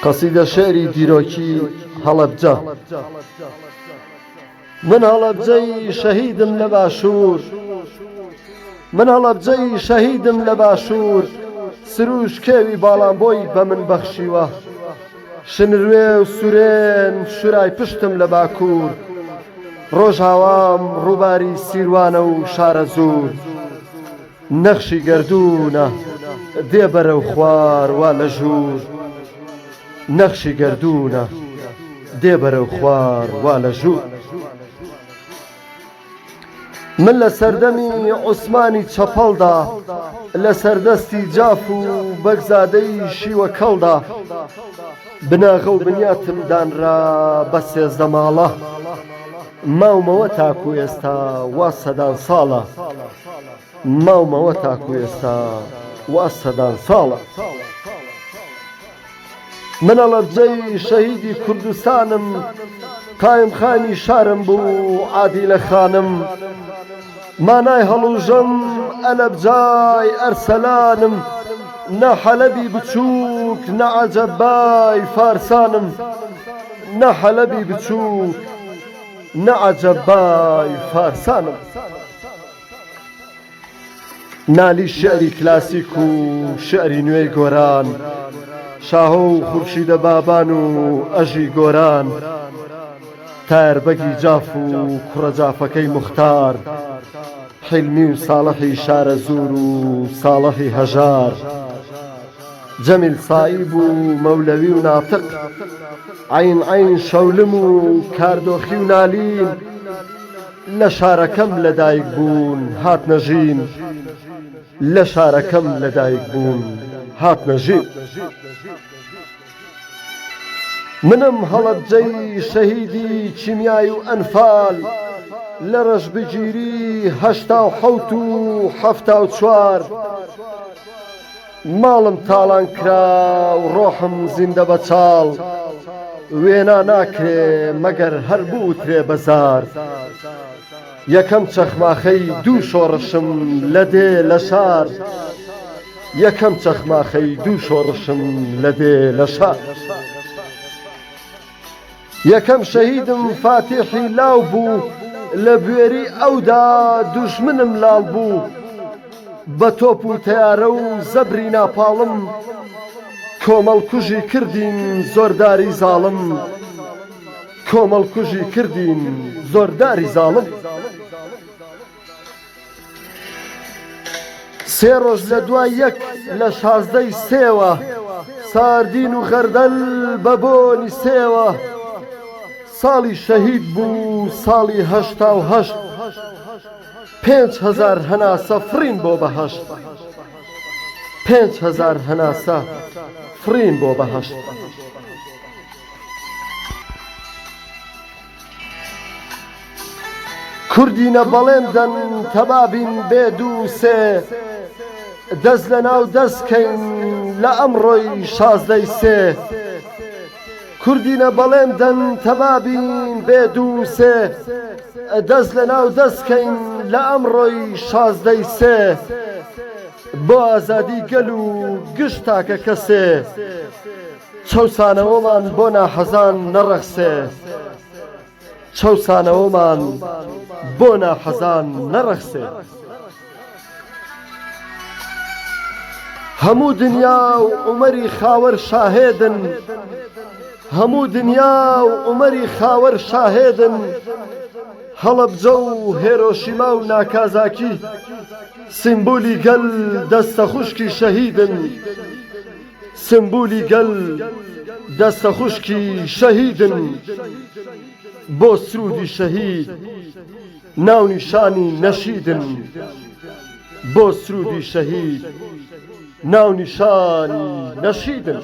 قصيدة شعري ديروكي هەڵەبجە. من هەڵەبجەی شەهیدم لە باشوور، من هەڵەبجەی شەهیدم لە باشوور، سروش کێوی باڵامبۆی بە من بەخشیوە، شنروێ و سورێن شورای پشتم لە باکوور، ڕۆژ هاوام ڕووباری سیروانە و شارە زوور، نەخشی گەردوونە دێ بەرەو خوار وا لە ژوور، نەخشی گەردوونە دێ بەرەو خوار وا لە ژوور. من لە سەردەمی عوسمانی چەپەڵدا، لە سەردەستی جاف و بەگزادەی شیوە کەڵدا، بناغە و بنیاتم دانرا بە سێزدە ماڵە، ماومەوە تاکو ئێستا وا سەدان ساڵە، ماومەوە تاکو ئێستا وا سەدان ساڵە. من هەڵەبجەی شەهیدی کوردستانم، قایم خانی شارم بوو عادیلە خانم، مانای هەڵوژەم ئەلەبجای ئەرسەلانم، نە حەلەبی بچووک نە عەجەبای فارسانم، نە حەلەبی بچووک نە عەجەبای فارسانم. نالی شعری کلاسیک و شعری نوێی گۆران، شاهۆ و خورشیدە بابان و ئەژی گۆران، تایربەگی جاف و کوڕە جافەکەی موختار، حیلمی و ساڵحی شارە زوور و ساڵحی هەژار، جەمیل سائیب و مەولەوی و ناتق، عین عین شەولم و کاردۆخی و نالین، لە شارەکەم لەدایک بوون هاتنە ژین، لە شارەکەم لەدایک بوون هاتنە ژین. منم هەڵەبجەی شەهیدی چیمیای و ئەنفال، لە ڕەشبگیری هەشتا و حەوت و حەفتا و چوار، ماڵم تاڵان کرا و ڕۆحم زیندە بە چاڵ، وێنا ناکرێ مەگەر هەر بووترێ بەزار، یەکەم چەخماخەی دوو شۆڕشم لە دێ لە شار، یەکەم چەخماخەی دوو شۆڕشم لە دێ لە شار. یەکەم شەهیدم فاتیحی لاو بوو، لە بوێری ئەودا دوژمنم لاڵ بوو، بە تۆپ و تەیارە و زەبری ناپاڵم، کۆمەڵکوژی کردین زۆرداری زاڵم، کۆمەڵکوژی کردین زۆرداری زاڵم. سێ ڕۆژ لە دوای یەک لە شازدەی سێوە، ساردین و غەردەل بە بۆنی سێوە، ساڵی شەهید بوو ساڵی هەشتا و هەشت، 5,000 هەناسە فرین بۆ بەهەشت، 5,000 هەناسە فرین بۆ بەهەشت. کوردینە بەڵێندەن تەبابین بێ دوو سێ، دەست لە ناو دەستکەین لە ئەمڕۆی شازدەی سێ، کوردینە بەڵێندەن تەبابین بێ دوو سێ، دەست لە ناو دەستکەین لە ئەمڕۆی شازدەی سێ، بۆ ئازادی گەل و گشت تاکە کەسێ، چەوسانەوەمان بۆ ناحەزان نەڕەخسێ، چەوسانەوەمان بۆ ناحەزان نەڕەخسێ. هەموو دنیا و عومەری خاوەر شاهێدن، هەموو دنیا و عومەری خاوەر شاهێدن، هەڵەبجە و هێرۆشیما و ناکازاکی، سیمبولی گەل دەستە خوشکی شەهیدن، سیمبولی گەل دەستە خوشکی شەهیدن، بۆ سرودی شەهید ناونیشانی نەشیدن، بۆ سرودی شەهید ناونیشانی نەشیدن.